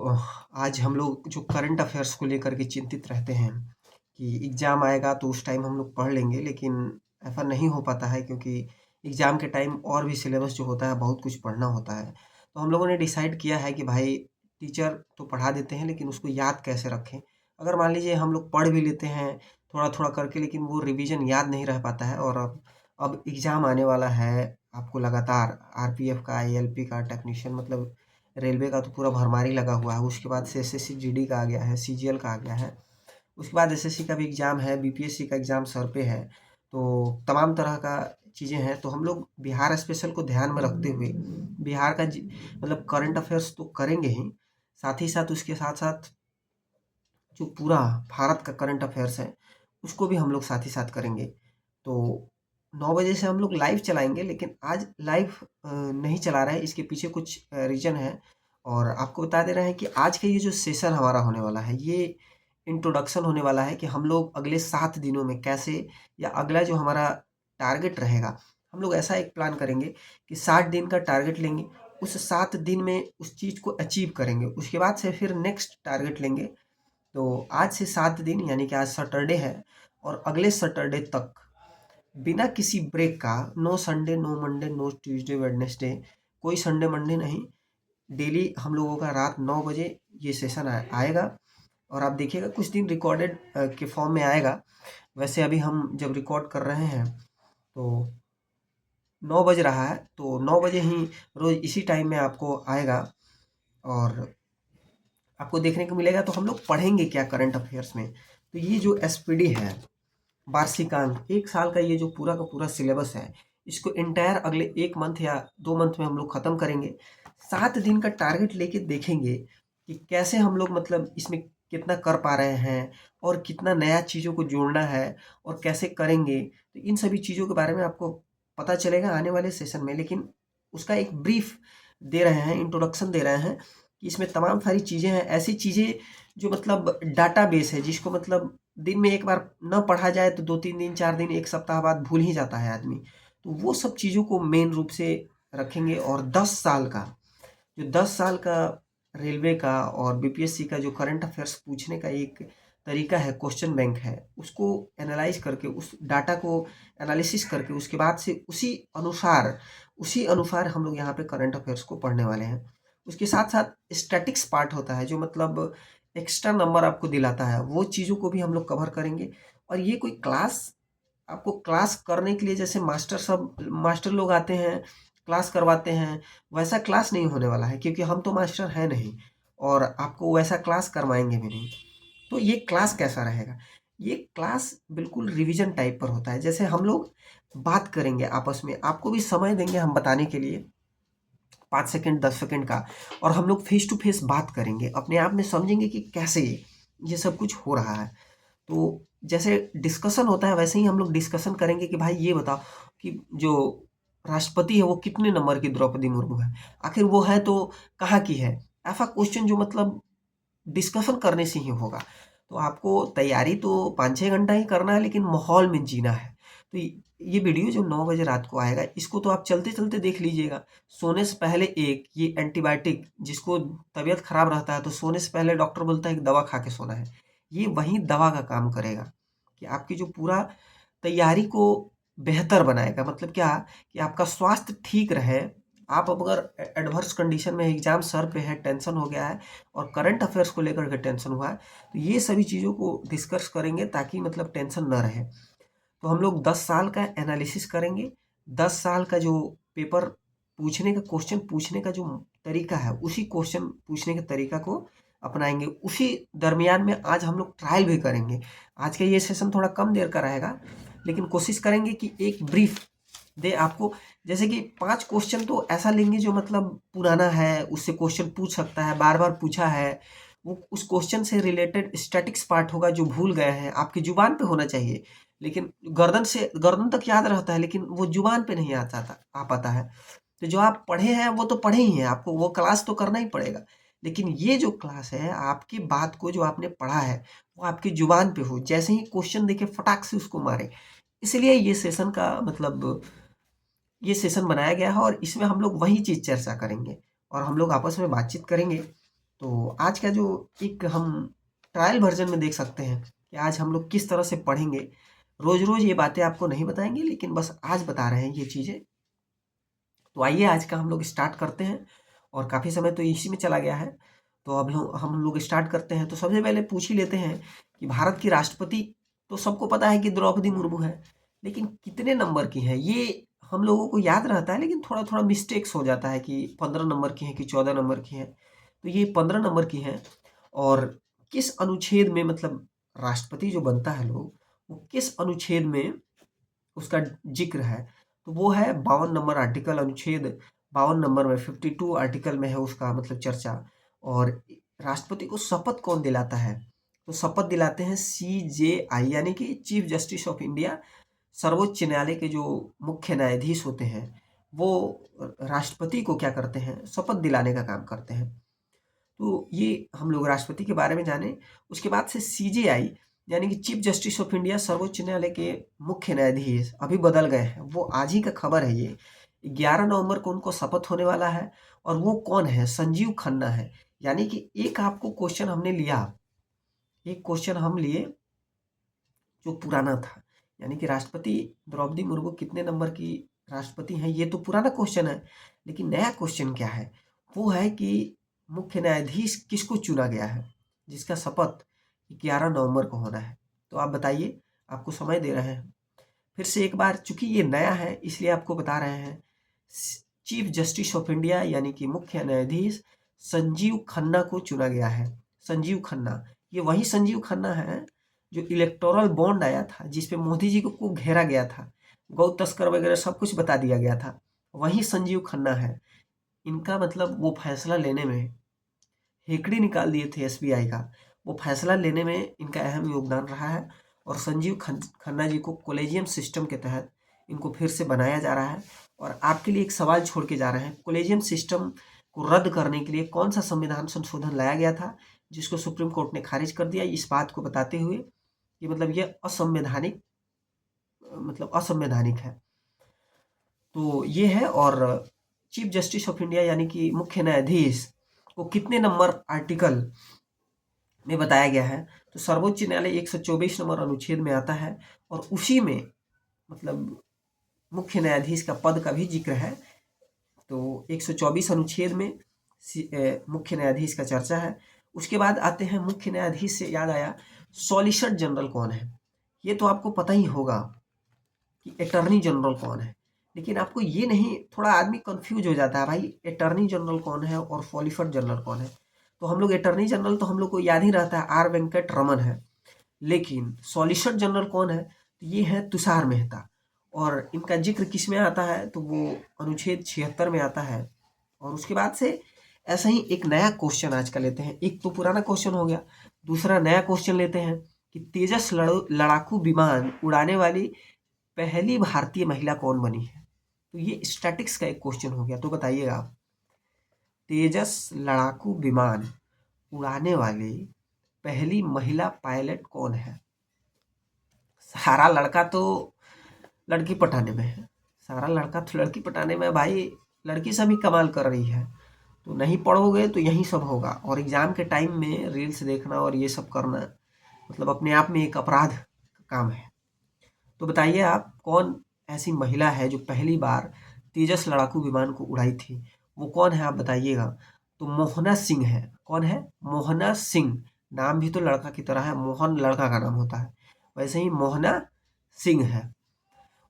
आज हम लोग जो करंट अफेयर्स को लेकर के चिंतित रहते हैं कि एग्ज़ाम आएगा तो उस टाइम हम लोग पढ़ लेंगे, लेकिन ऐसा नहीं हो पाता है क्योंकि एग्ज़ाम के टाइम और भी सिलेबस जो होता है बहुत कुछ पढ़ना होता है। तो हम लोगों ने डिसाइड किया है कि भाई टीचर तो पढ़ा देते हैं लेकिन उसको याद कैसे रखें? अगर मान लीजिए हम लोग पढ़ भी लेते हैं थोड़ा-थोड़ा करके, लेकिन वो रिवीजन याद नहीं रह पाता है और अब एग्ज़ाम आने वाला है आपको लगातार आरपीएफ का, आईएलपी का, टेक्नीशियन मतलब रेलवे का तो पूरा भरमारी लगा हुआ है। उसके बाद से एसएससी जीडी का आ गया है, सीजीएल का आ गया है। उसके बाद एसएससी का भी एग्ज़ाम है, बीपीएससी का एग्ज़ाम सर पे है। तो तमाम तरह का चीज़ें हैं, तो हम लोग बिहार स्पेशल को ध्यान में रखते हुए बिहार का मतलब करंट अफ़ेयर्स तो करेंगे ही, साथ ही साथ उसके साथ-साथ जो पूरा भारत का करंट अफ़ेयर्स है, उसको भी हम लोग साथ ही साथ करेंगे। तो 9 बजे से हम लोग लाइव चलाएँगे, लेकिन आज लाइव नहीं चला रहे हैं, इसके पीछे कुछ रीज़न है और आपको बता दे रहे हैं कि आज का ये जो सेशन हमारा होने वाला है, ये इंट्रोडक्शन होने वाला है कि हम लोग अगले 7 दिनों में कैसे, या अगला जो हमारा टारगेट रहेगा, हम लोग ऐसा एक प्लान करेंगे कि 60 दिन का टारगेट लेंगे, उस 7 दिन में उस चीज़ को अचीव करेंगे। उसके बाद से फिर नेक्स्ट टारगेट लेंगे। तो आज से 7 दिन यानी कि आज सैटरडे है और अगले सैटरडे तक बिना किसी ब्रेक का, no Sunday, no Monday, no Tuesday, Wednesday, कोई संडे मंडे नहीं, डेली हम लोगों का रात 9 बजे ये सेशन आएगा और आप देखिएगा कुछ दिन रिकॉर्डेड के फॉर्म में आएगा। वैसे अभी हम जब रिकॉर्ड कर रहे हैं तो 9 बज रहा है, तो 9 बजे ही रोज़ इसी टाइम में आपको आएगा और आपको देखने को मिलेगा। तो हम लोग पढ़ेंगे क्या करंट अफेयर्स में? तो ये जो एसपीडी है, वार्षिकांक, 1 साल का ये जो पूरा का पूरा सिलेबस है, इसको एंटायर अगले 1 मंथ या 2 मंथ में हम लोग ख़त्म करेंगे। 7 दिन का टारगेट लेके देखेंगे कि कैसे हम लोग मतलब इसमें कितना कर पा रहे हैं और कितना नया चीज़ों को जोड़ना है और कैसे करेंगे। तो इन सभी चीज़ों के बारे में आपको पता चलेगा आने वाले सेशन में, लेकिन उसका एक ब्रीफ दे रहे हैं, इंट्रोडक्शन दे रहे हैं कि इसमें तमाम सारी चीज़ें हैं, ऐसी चीज़ें जो मतलब डाटाबेस है, जिसको मतलब दिन में एक बार ना पढ़ा जाए तो 2-3 दिन, 4 दिन, 1 सप्ताह बाद भूल ही जाता है आदमी। तो वो सब चीज़ों को मेन रूप से रखेंगे और 10 साल का, जो 10 साल का रेलवे का और बीपीएससी का जो करंट अफेयर्स पूछने का एक तरीका है, क्वेश्चन बैंक है, उसको एनालाइज़ करके, उस डाटा को एनालिसिस करके, उसके बाद से उसी अनुसार हम लोग यहाँ पे करंट अफेयर्स को पढ़ने वाले हैं। उसके साथ-साथ स्टैटिक्स पार्ट होता है, जो मतलब एक्स्ट्रा नंबर आपको दिलाता है, वो चीज़ों को भी हम लोग कवर करेंगे। और ये कोई क्लास, आपको क्लास करने के लिए जैसे मास्टर लोग आते हैं, क्लास करवाते हैं, वैसा क्लास नहीं होने वाला है क्योंकि हम तो मास्टर हैं नहीं और आपको वैसा क्लास करवाएँगे भी नहीं। तो ये क्लास कैसा रहेगा? ये क्लास बिल्कुल रिवीजन टाइप पर होता है। जैसे हम लोग बात करेंगे आपस में, आपको भी समय देंगे हम बताने के लिए, 5 सेकंड 10 सेकंड का, और हम लोग फेस टू फेस बात करेंगे। अपने आप में समझेंगे कि कैसे ये सब कुछ हो रहा है। तो जैसे डिस्कशन होता है वैसे ही हम लोग डिस्कशन करेंगे कि भाई ये बताओ कि जो राष्ट्रपति है वो कितने नंबर की द्रौपदी मुर्मू है? आखिर वो है तो कहाँ की है? ऐसा क्वेश्चन जो मतलब डिस्कशन करने से ही होगा। तो आपको तैयारी तो 5-6 घंटा ही करना है, लेकिन माहौल में जीना है। तो ये वीडियो जो 9 बजे रात को आएगा, इसको तो आप चलते-चलते देख लीजिएगा। सोने से पहले एक ये एंटीबायोटिक, जिसको तबीयत खराब रहता है तो सोने से पहले डॉक्टर बोलता है कि दवा खा के सोना है। ये वही दवा का काम करेगा कि आपकी जो पूरा तैयारी को बेहतर बनाएगा। मतलब क्या कि आपका स्वास्थ्य ठीक रहे। आप अब अगर एडवर्स कंडीशन में एग्ज़ाम सर पे है, टेंशन हो गया है और करंट अफ़ेयर्स को लेकर के टेंशन हुआ है, तो ये सभी चीज़ों को डिस्कस करेंगे ताकि मतलब टेंशन ना रहे। तो हम लोग 10 साल का एनालिसिस करेंगे। 10 साल का जो पेपर पूछने का, क्वेश्चन पूछने का जो तरीका है, उसी क्वेश्चन पूछने के तरीका को अपनाएँगे। उसी दरमियान में आज हम लोग ट्रायल भी करेंगे। आज का ये सेशन थोड़ा कम देर का रहेगा, लेकिन कोशिश करेंगे कि एक ब्रीफ दे आपको। जैसे कि 5 क्वेश्चन तो ऐसा लेंगे जो मतलब पुराना है, उससे क्वेश्चन पूछ सकता है, बार-बार पूछा है। वो उस क्वेश्चन से रिलेटेड स्टैटिक्स पार्ट होगा जो भूल गए हैं, आपकी ज़ुबान पे होना चाहिए। लेकिन गर्दन तक याद रहता है, लेकिन वो ज़ुबान पे नहीं आ पाता है। तो जो आप पढ़े हैं वो तो पढ़े ही हैं, आपको वो क्लास तो करना ही पड़ेगा। लेकिन ये जो क्लास है, आपकी बात को जो आपने पढ़ा है, वो आपकी ज़ुबान पे हो। जैसे ही क्वेश्चन देखे फटाक से उसको मारें। इसलिए ये सेशन बनाया गया है और इसमें हम लोग वही चीज़ चर्चा करेंगे और हम लोग आपस में बातचीत करेंगे तो आज का जो एक हम ट्रायल वर्जन में देख सकते हैं कि आज हम लोग किस तरह से पढ़ेंगे। रोज़-रोज़ ये बातें आपको नहीं बताएँगे, लेकिन बस आज बता रहे हैं ये चीज़ें। तो आइए आज का हम लोग स्टार्ट करते हैं, और काफ़ी समय तो इसी में चला गया है। तो अब हम लोग स्टार्ट करते हैं। तो सबसे पहले पूछ ही लेते हैं कि भारत की राष्ट्रपति तो सबको पता है कि द्रौपदी मुर्मू है, लेकिन कितने नंबर की हैं ये हम लोगों को याद रहता है, लेकिन थोड़ा-थोड़ा मिस्टेक्स हो जाता है कि 15 नंबर की हैं कि 14 नंबर की हैं। तो ये 15 नंबर की हैं, और किस अनुच्छेद में, मतलब राष्ट्रपति जो बनता है लोग, वो किस अनुच्छेद में उसका ज़िक्र है, तो वो है 52 नंबर आर्टिकल, अनुच्छेद 52 नंबर में 52 आर्टिकल में है उसका मतलब चर्चा। और राष्ट्रपति को शपथ कौन दिलाता है? तो शपथ दिलाते हैं सीजेआई, यानी कि चीफ जस्टिस ऑफ इंडिया। सर्वोच्च न्यायालय के जो मुख्य न्यायाधीश होते हैं, वो राष्ट्रपति को क्या करते हैं? शपथ दिलाने का काम करते हैं। तो ये हम लोग राष्ट्रपति के बारे में जाने। उसके बाद से सीजेआई, यानी कि चीफ जस्टिस ऑफ इंडिया, सर्वोच्च न्यायालय के मुख्य न्यायाधीश अभी बदल गए हैं। वो आज ही का खबर है ये। 11 नवंबर को उनको शपथ होने वाला है, और वो कौन है? संजीव खन्ना है। यानी कि एक आपको क्वेश्चन हमने लिया, एक क्वेश्चन हम लिए जो पुराना था, यानी कि राष्ट्रपति द्रौपदी मुर्मू कितने नंबर की राष्ट्रपति हैं, ये तो पुराना क्वेश्चन है। लेकिन नया क्वेश्चन क्या है? वो है कि मुख्य न्यायाधीश किसको चुना गया है, जिसका शपथ 11 नवंबर को होना है। तो आप बताइए, आपको समय दे रहे हैं फिर से एक बार, चूंकि ये नया है इसलिए आपको बता रहे हैं। चीफ जस्टिस ऑफ इंडिया यानी कि मुख्य न्यायाधीश संजीव खन्ना को चुना गया है। संजीव खन्ना, ये वही संजीव खन्ना है जो इलेक्टोरल बॉन्ड आया था, जिसपे मोदी जी को घेरा गया था, गौ तस्कर वगैरह सब कुछ बता दिया गया था। वही संजीव खन्ना है। इनका मतलब वो फैसला लेने में हेकड़ी निकाल दिए थे एसबीआई का, वो फैसला लेने में इनका अहम योगदान रहा है। और संजीव खन्ना जी को कॉलेजियम सिस्टम के तहत इनको फिर से बनाया जा रहा है। और आपके लिए एक सवाल छोड़ के जा रहे हैं, कॉलेजियम सिस्टम को रद्द करने के लिए कौन सा संविधान संशोधन लाया गया था, जिसको सुप्रीम कोर्ट ने खारिज कर दिया, इस बात को बताते हुए कि मतलब ये असंवैधानिक, मतलब असंवैधानिक है। तो ये है। और चीफ जस्टिस ऑफ इंडिया यानी कि मुख्य न्यायाधीश को कितने नंबर आर्टिकल में बताया गया है? तो सर्वोच्च न्यायालय 124 नंबर अनुच्छेद में आता है, और उसी में मतलब मुख्य न्यायाधीश का पद का भी जिक्र है। तो 124 अनुच्छेद में मुख्य न्यायाधीश का चर्चा है। उसके बाद आते हैं, मुख्य न्यायाधीश से याद आया, सॉलिसिटर जनरल कौन है? ये तो आपको पता ही होगा कि अटॉर्नी जनरल कौन है, लेकिन आपको ये नहीं, थोड़ा आदमी कंफ्यूज हो जाता है भाई, अटॉर्नी जनरल कौन है और सॉलिसिटर जनरल कौन है। तो हम लोग अटॉर्नी जनरल तो हम लोग को याद ही रहता है, आर वेंकट रमन है। लेकिन सॉलिसिटर जनरल कौन है? तो ये है तुषार मेहता। और इनका जिक्र किस में आता है? तो वो अनुच्छेद 76 में आता है। और उसके बाद से ऐसा ही एक नया क्वेश्चन आज का लेते हैं। एक तो पुराना क्वेश्चन हो गया, दूसरा नया क्वेश्चन लेते हैं कि तेजस लड़ाकू विमान उड़ाने वाली पहली भारतीय महिला कौन बनी है? तो ये स्टैटिक्स का एक क्वेश्चन हो गया। तो बताइएगा आप, तेजस लड़ाकू विमान उड़ाने वाली पहली महिला पायलट कौन है? सारा लड़का तो लड़की पटाने में है, सारा लड़का तो लड़की पटाने में है भाई। लड़की सभी कमाल कर रही है, तो नहीं पढ़ोगे तो यही सब होगा। और एग्जाम के टाइम में रील्स देखना और ये सब करना मतलब अपने आप में एक अपराध का काम है। तो बताइए आप, कौन ऐसी महिला है जो पहली बार तेजस लड़ाकू विमान को उड़ाई थी? वो कौन है आप बताइएगा। तो मोहना सिंह है। कौन है? मोहना सिंह। नाम भी तो लड़का की तरह है, मोहन लड़का का नाम होता है, वैसे ही मोहना सिंह है।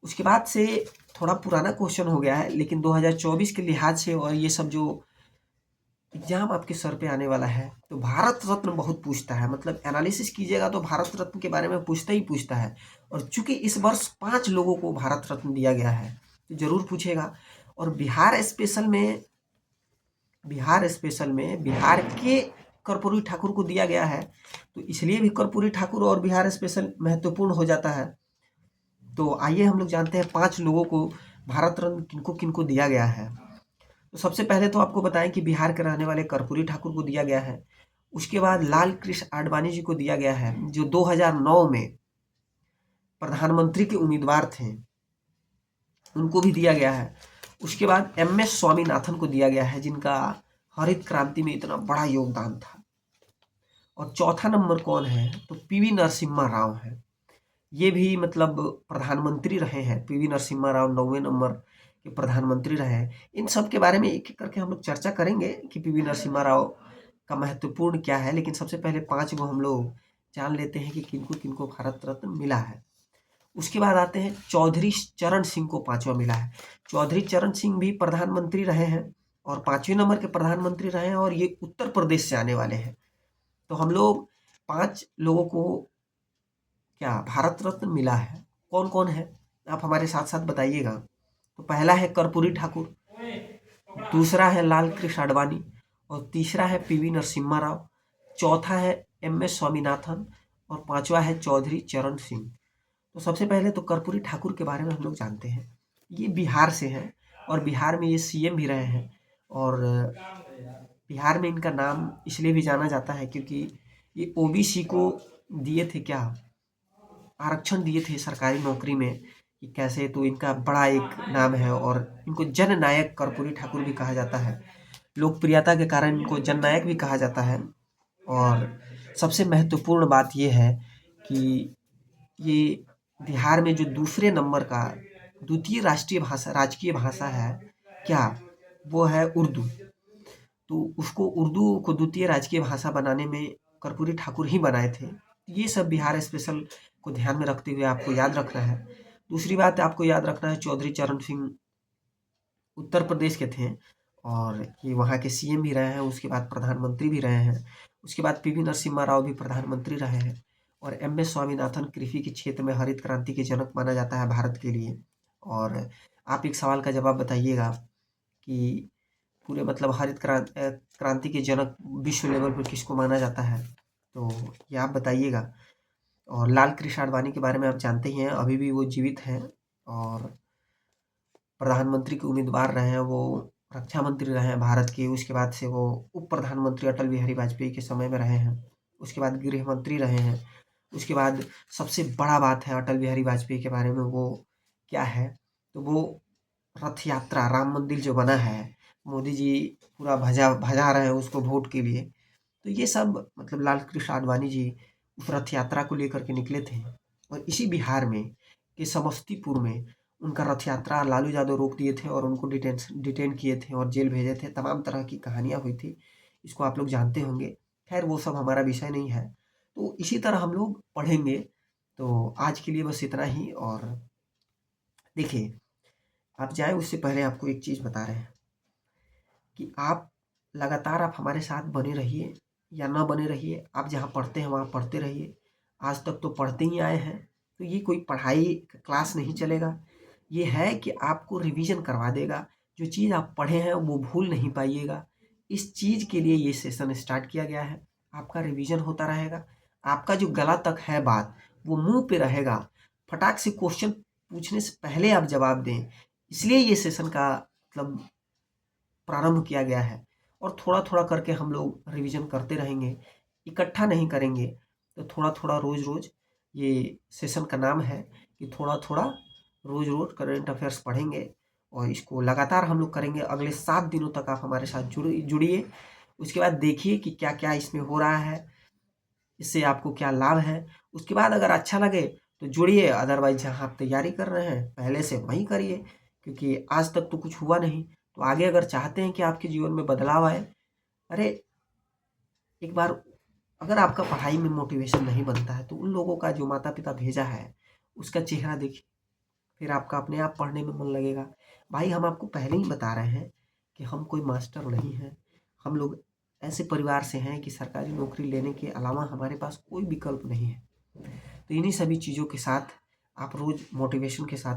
उसके बाद से थोड़ा पुराना क्वेश्चन हो गया है, लेकिन 2024 के लिहाज से और ये सब जो एग्जाम आपके सर पे आने वाला है, तो भारत रत्न बहुत पूछता है। मतलब एनालिसिस कीजिएगा तो भारत रत्न के बारे में पूछता ही पूछता है। और चूंकि इस वर्ष 5 लोगों को भारत रत्न दिया गया है, तो जरूर पूछेगा। और बिहार स्पेशल में बिहार के कर्पूरी ठाकुर को दिया गया है, तो इसलिए भी कर्पूरी ठाकुर और बिहार स्पेशल महत्वपूर्ण हो जाता है। तो आइए हम लोग जानते हैं 5 लोगों को भारत रत्न किनको किनको दिया गया है। तो सबसे पहले तो आपको बताएं कि बिहार के रहने वाले कर्पूरी ठाकुर को दिया गया है। उसके बाद लाल कृष्ण आडवाणी जी को दिया गया है, जो 2009 में प्रधानमंत्री के उम्मीदवार थे, उनको भी दिया गया है। उसके बाद एम एस स्वामीनाथन को दिया गया है, जिनका हरित क्रांति में इतना बड़ा योगदान था। और चौथा नंबर कौन है, तो पीवी नरसिम्हा राव है। ये भी मतलब प्रधानमंत्री रहे हैं। पीवी नरसिम्हा राव 9वें नंबर के प्रधानमंत्री रहे हैं। इन सब के बारे में एक-एक करके हम लोग चर्चा करेंगे कि पीवी नरसिम्हा राव का महत्वपूर्ण क्या है। लेकिन सबसे पहले 5 गो हम लोग जान लेते हैं कि किनको-किनको भारत रत्न मिला है। उसके बाद आते हैं चौधरी चरण सिंह को 5वां मिला है। चौधरी चरण सिंह भी प्रधानमंत्री रहे हैं और 5वें नंबर के प्रधानमंत्री रहे हैं और ये उत्तर प्रदेश से आने वाले हैं। तो हम लोग 5 लोगों को क्या भारत रत्न मिला है। कौन-कौन है? आप हमारे साथ-साथ बताइएगा। तो पहला है कर्पूरी ठाकुर, दूसरा है लाल कृष्ण आडवाणी और तीसरा है पीवी नरसिम्हा राव, चौथा है एम.एस. स्वामीनाथन और 5वां है चौधरी चरण सिंह। तो सबसे पहले तो कर्पूरी ठाकुर के बारे में हम लोग जानते हैं। ये बिहार से हैं और बिहार में ये सीएम भी रहे हैं। और बिहार में इनका नाम इसलिए भी जाना जाता है क्योंकि ये ओबीसी को दिए थे क्या, आरक्षण दिए थे सरकारी नौकरी में कि कैसे, तो इनका बड़ा एक नाम है और इनको जननायक कर्पूरी ठाकुर भी कहा जाता है। लोकप्रियता के कारण इनको जननायक भी कहा जाता है। और सबसे महत्वपूर्ण बात ये है कि ये बिहार में जो दूसरे नंबर का द्वितीय राजकीय भाषा है क्या, वो है उर्दू। तो उसको उर्दू को द्वितीय राजकीय भाषा बनाने में कर्पूरी ठाकुर ही बनाए थे। ये सब बिहार स्पेशल को ध्यान में रखते हुए आपको याद रखना है। दूसरी बात आपको याद रखना है, चौधरी चरण सिंह उत्तर प्रदेश के थे और ये वहाँ के सीएम भी रहे हैं, उसके बाद प्रधानमंत्री भी रहे हैं। उसके बाद पीवी नरसिम्हा राव भी प्रधानमंत्री रहे हैं और एम.एस. स्वामीनाथन कृषि के क्षेत्र में हरित क्रांति के जनक माना जाता है भारत के लिए। और आप एक सवाल का जवाब बताइएगा कि पूरे मतलब क्रांति के जनक विश्व लेवल पर किसको माना जाता है, तो ये आप बताइएगा। और लाल कृष्ण आडवाणी के बारे में आप जानते ही हैं, अभी भी वो जीवित हैं और प्रधानमंत्री के उम्मीदवार रहे हैं। वो रक्षा मंत्री रहे हैं भारत के। उसके बाद से वो उप प्रधानमंत्री अटल बिहारी वाजपेयी के समय में रहे हैं। उसके बाद गृह मंत्री रहे हैं। उसके बाद सबसे बड़ा बात है अटल बिहारी वाजपेयी के बारे में, वो क्या है, तो वो रथ यात्रा, राम मंदिर जो बना है, मोदी जी पूरा भजा भजा रहे हैं उसको वोट के लिए। तो ये सब मतलब लाल कृष्ण आडवाणी जी उस रथ यात्रा को लेकर के निकले थे और इसी बिहार में के समस्तीपुर में उनका रथ यात्रा लालू यादव रोक दिए थे और उनको डिटेन किए थे और जेल भेजे थे। तमाम तरह की कहानियाँ हुई थी, इसको आप लोग जानते होंगे। खैर वो सब हमारा विषय नहीं है। तो इसी तरह हम लोग पढ़ेंगे। तो आज के लिए बस इतना ही। और देखिए, आप जाएँ उससे पहले आपको एक चीज़ बता रहे हैं कि आप लगातार आप हमारे साथ बने रहिए या ना बने रहिए, आप जहाँ पढ़ते हैं वहाँ पढ़ते रहिए। आज तक तो पढ़ते ही आए हैं, तो ये कोई पढ़ाई का क्लास नहीं चलेगा। ये है कि आपको रिवीजन करवा देगा। जो चीज़ आप पढ़े हैं वो भूल नहीं पाइएगा। इस चीज़ के लिए ये सेशन स्टार्ट किया गया है। आपका रिवीजन होता रहेगा। आपका जो गला तक है बात, वो मुँह पे रहेगा। फटाक से क्वेश्चन पूछने से पहले आप जवाब दें। इसलिए ये सेशन का मतलब प्रारंभ किया गया है। और थोड़ा-थोड़ा करके हम लोग रिवीजन करते रहेंगे। इकट्ठा नहीं करेंगे, तो थोड़ा-थोड़ा रोज़-रोज़, ये सेशन का नाम है कि थोड़ा-थोड़ा रोज़-रोज़ करंट अफ़ेयर्स पढ़ेंगे और इसको लगातार हम लोग करेंगे। अगले 7 दिनों तक आप हमारे साथ जुड़िए। उसके बाद देखिए कि क्या-क्या इसमें हो रहा है, इससे आपको क्या लाभ है। उसके बाद अगर अच्छा लगे तो जुड़िए, अदरवाइज़ जहाँ आप तैयारी कर रहे हैं पहले से वहीं करिए, क्योंकि आज तक तो कुछ हुआ नहीं। तो आगे अगर चाहते हैं कि आपके जीवन में बदलाव आए, अरे एक बार अगर आपका पढ़ाई में मोटिवेशन नहीं बनता है तो उन लोगों का जो माता-पिता भेजा है, उसका चेहरा देखिए, फिर आपका अपने आप पढ़ने में मन लगेगा। भाई हम आपको पहले ही बता रहे हैं कि हम कोई मास्टर नहीं हैं। हम लोग ऐसे परिवार से हैं कि सरकारी नौकरी लेने के अलावा हमारे पास कोई विकल्प नहीं है। तो इन्हीं सभी चीज़ों के साथ आप रोज़ मोटिवेशन के साथ